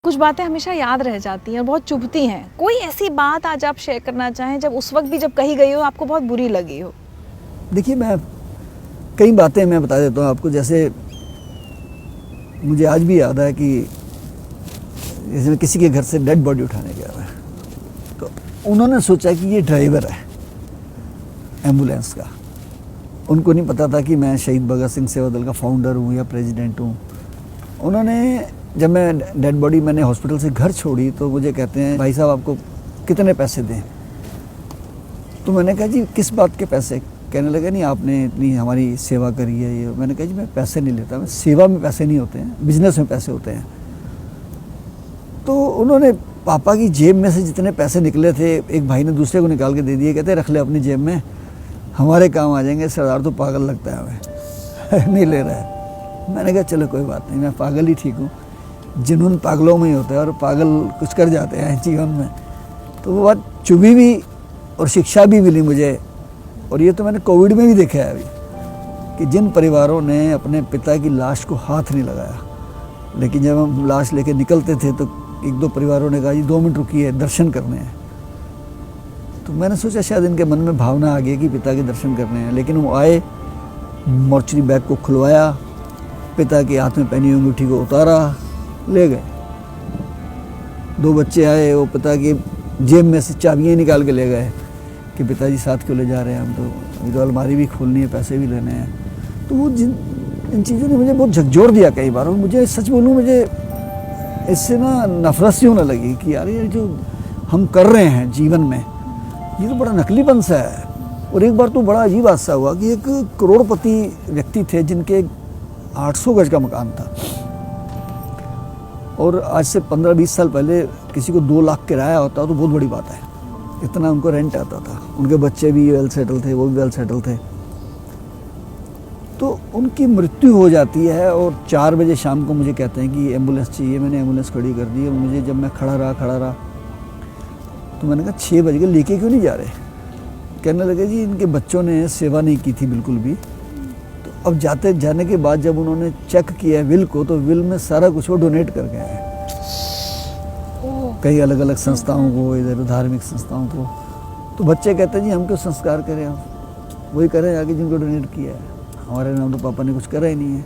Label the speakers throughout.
Speaker 1: कुछ बातें हमेशा याद रह जाती हैं, बहुत चुभती हैं। कोई ऐसी बात आज आप शेयर करना चाहें जब उस वक्त भी जब कही गई हो आपको बहुत बुरी लगी हो?
Speaker 2: देखिए, मैं कई बातें मैं बता देता हूँ आपको। जैसे मुझे आज भी याद है कि जैसे मैं किसी के घर से डेड बॉडी उठाने गया था, तो उन्होंने सोचा कि ये ड्राइवर है एम्बुलेंस का। उनको नहीं पता था कि मैं शहीद भगत सिंह सेवा दल का फाउंडर हूँ या प्रेसिडेंट हूँ। उन्होंने जब मैं डेड बॉडी मैंने हॉस्पिटल से घर छोड़ी तो मुझे कहते हैं, भाई साहब आपको कितने पैसे दें? तो मैंने कहा जी किस बात के पैसे? कहने लगे नहीं आपने इतनी हमारी सेवा करी है ये। मैंने कहा जी मैं पैसे नहीं लेता, मैं सेवा में पैसे नहीं होते हैं, बिजनेस में पैसे होते हैं। तो उन्होंने पापा की जेब में से जितने पैसे निकले थे एक भाई ने दूसरे को निकाल के दे दिए। कहते रख ले अपनी जेब में, हमारे काम आ जाएंगे। सरदार तो पागल लगता है हमें नहीं ले रहा है। मैंने कहा चलो कोई बात नहीं, मैं पागल ही ठीक हूँ। जुनून पागलों में ही होता है और पागल कुछ कर जाते हैं जीवन में। तो वो बात चुभी भी और शिक्षा भी मिली मुझे। और ये तो मैंने कोविड में भी देखा है अभी कि जिन परिवारों ने अपने पिता की लाश को हाथ नहीं लगाया, लेकिन जब हम लाश लेके निकलते थे तो एक दो परिवारों ने कहा जी 2 मिनट रुकिए, दर्शन करने हैं। तो मैंने सोचा शायद इनके मन में भावना आ गई कि पिता के दर्शन करने हैं। लेकिन वो आए, मोर्चरी बैग को खुलवाया, पिता के हाथ में पहनी हुई अंगूठी को उतारा, ले गए। 2 बच्चे आए, वो पिता की जेब में से चाबियाँ निकाल के ले गए कि पिताजी साथ क्यों ले जा रहे हैं हम, तो अभी तो अलमारी भी खोलनी है, पैसे भी लेने हैं। तो वो इन चीज़ों ने मुझे बहुत झकझोर दिया कई बार। और मुझे सच बोलूँ, मुझे इससे ना नफरत सी होने लगी कि यार ये जो हम कर रहे हैं जीवन में ये तो बड़ा नकलीपन सा है। और एक बार तो बड़ा अजीब हादसा हुआ कि एक करोड़पति व्यक्ति थे जिनके 800 गज का मकान था, और आज से 15-20 साल पहले किसी को 2 लाख किराया होता तो बहुत बड़ी बात है, इतना उनको रेंट आता था। उनके बच्चे भी वेल सेटल थे, वो भी वेल सेटल थे। तो उनकी मृत्यु हो जाती है और 4 बजे शाम को मुझे कहते हैं कि एम्बुलेंस चाहिए। मैंने एम्बुलेंस खड़ी कर दी और मुझे जब मैं खड़ा रहा तो मैंने कहा 6 बज गए, लेके क्यों नहीं जा रहे? कहने लगे जी इनके बच्चों ने सेवा नहीं की थी बिल्कुल भी। तो अब जाने के बाद जब उन्होंने चेक किया विल को, तो विल में सारा कुछ वो डोनेट कर गए हैं कई अलग अलग संस्थाओं को, इधर धार्मिक संस्थाओं को। तो बच्चे कहते हैं जी हम क्यों संस्कार करें, हम वही करें आगे जिनको डोनेट किया है, हमारे नाम तो पापा ने कुछ करा ही नहीं है।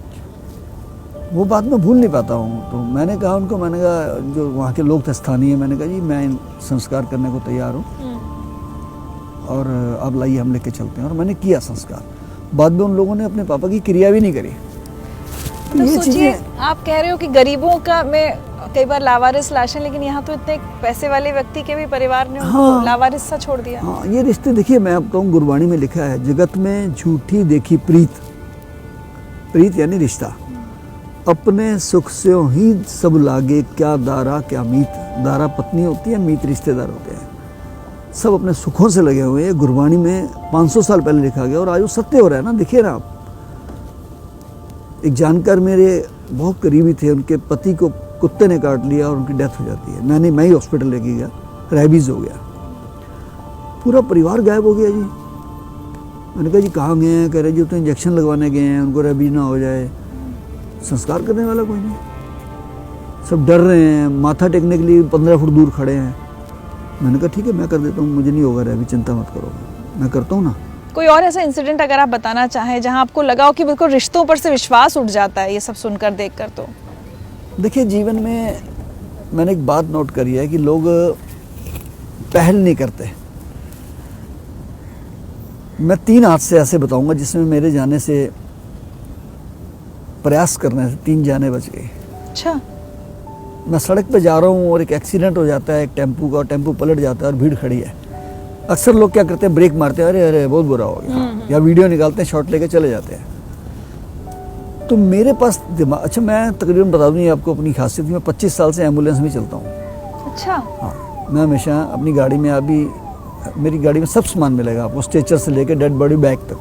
Speaker 2: वो बात मैं भूल नहीं पाता हूँ। तो मैंने कहा उनको, मैंने कहा जो वहाँ के लोग थे स्थानीय, मैंने कहा जी मैं संस्कार करने को तैयार हूँ और अब लाइए हम लेके चलते हैं। और मैंने किया संस्कार। बाद में उन लोगों ने अपने पापा की क्रिया भी नहीं करी।
Speaker 1: तो ये सोचिए, आप कह रहे हो कि गरीबों का में कई बार लावारिस लाशें, लेकिन यहाँ तो इतने पैसे वाले व्यक्ति के भी परिवार ने उनको लावारिस सा छोड़ दिया।
Speaker 2: हाँ, ये रिश्ते देखिए, मैं आपको कहूँ गुरबाणी में लिखा है, जगत में झूठी देखी प्रीत, प्रीत यानी रिश्ता, अपने सुख से ही सब लागे, क्या दारा क्या मीत। दारा पत्नी होती है, मीत रिश्तेदार होते हैं। सब अपने सुखों से लगे हुए हैं। गुरबाणी में 500 साल पहले लिखा गया और आज वो सत्य हो रहा है ना। देखिए ना आप, एक जानकार मेरे बहुत करीबी थे, उनके पति को कुत्ते ने काट लिया और उनकी डेथ हो जाती है। मैं ही हॉस्पिटल लेके गया, रेबीज हो गया, पूरा परिवार गायब हो गया जी। मैंने कहा जी कहाँ गए हैं? कह रहे जी तो इंजेक्शन लगवाने गए हैं, उनको रेबीज ना हो जाए। संस्कार करने वाला कोई नहीं, सब डर रहे हैं, माथा टेकने के लिए 15 फुट दूर खड़े हैं। मैंने कहा ठीक है मैं कर देता हूँ, मुझे नहीं होगा रेबीज, चिंता मत करो, मैं करता हूँ ना।
Speaker 1: कोई और ऐसा इंसिडेंट अगर आप बताना चाहें जहां आपको लगा हो कि बिल्कुल रिश्तों पर से विश्वास उठ जाता है ये सब सुनकर देखकर? तो
Speaker 2: देखिए, जीवन में मैंने एक बात नोट करी है कि लोग पहल नहीं करते। मैं 3 हादसे ऐसे बताऊंगा जिसमें मेरे जाने से, प्रयास करने से 3 जाने बच गई।
Speaker 1: अच्छा।
Speaker 2: मैं सड़क पे जा रहा हूँ और एक एक्सीडेंट हो जाता है एक टेम्पू का, और टेम्पू पलट जाता है और भीड़ खड़ी है। अक्सर लोग क्या करते हैं, ब्रेक मारते हैं, अरे अरे बहुत बुरा हो गया, या वीडियो निकालते हैं, शॉट लेके चले जाते हैं। तो मेरे पास दिमाग, अच्छा मैं तकरीबन बता दूँ आपको अपनी खासियत, मैं 25 साल से एम्बुलेंस में चलता हूँ।
Speaker 1: अच्छा।
Speaker 2: हाँ, मैं हमेशा अपनी गाड़ी में, अभी मेरी गाड़ी में सब सामान मिलेगा आपको, स्ट्रेचर से लेकर डेड बॉडी बैग तक,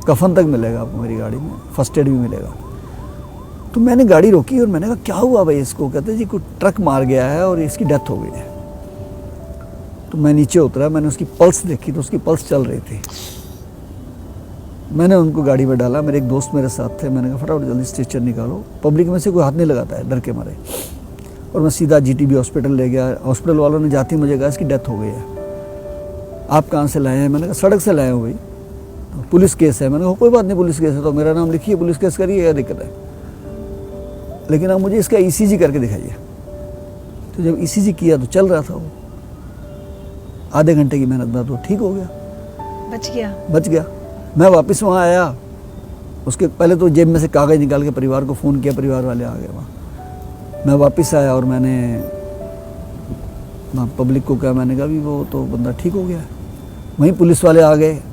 Speaker 2: कफन तक मिलेगा आपको मेरी गाड़ी में, फर्स्ट एड भी मिलेगा। तो मैंने गाड़ी रोकी और मैंने कहा क्या हुआ भाई इसको? कहते जी कोई ट्रक मार गया है और इसकी डेथ हो गई है। तो मैं नीचे उतरा, मैंने उसकी पल्स देखी तो उसकी पल्स चल रही थी। मैंने उनको गाड़ी में डाला, मेरे एक दोस्त मेरे साथ थे, मैंने कहा फटाफट जल्दी स्ट्रेचर निकालो। पब्लिक में से कोई हाथ नहीं लगाता है, डर के मारे। और मैं सीधा जीटीबी हॉस्पिटल ले गया। हॉस्पिटल वालों ने जाते ही मुझे कहा इसकी डेथ हो गई है। आप कहाँ से लाए हैं? मैंने कहा सड़क से लाए हो भाई। तो पुलिस केस है। मैंने कहा कोई बात नहीं, पुलिस केस है तो मेरा नाम लिखिए, पुलिस केस करिए, क्या दिक्कत है, लेकिन आप मुझे इसका ईसीजी करके दिखाइए। तो जब ईसीजी किया तो चल रहा था वो, आधे घंटे की मेहनत बाद वो ठीक हो गया, बच गया। मैं वापस वहाँ आया, उसके पहले तो जेब में से कागज़ निकाल के परिवार को फ़ोन किया, परिवार वाले आ गए वहाँ। मैं वापस आया और मैंने पब्लिक को कहा, मैंने कहा भी वो तो बंदा ठीक हो गया है। वहीं पुलिस वाले आ गए,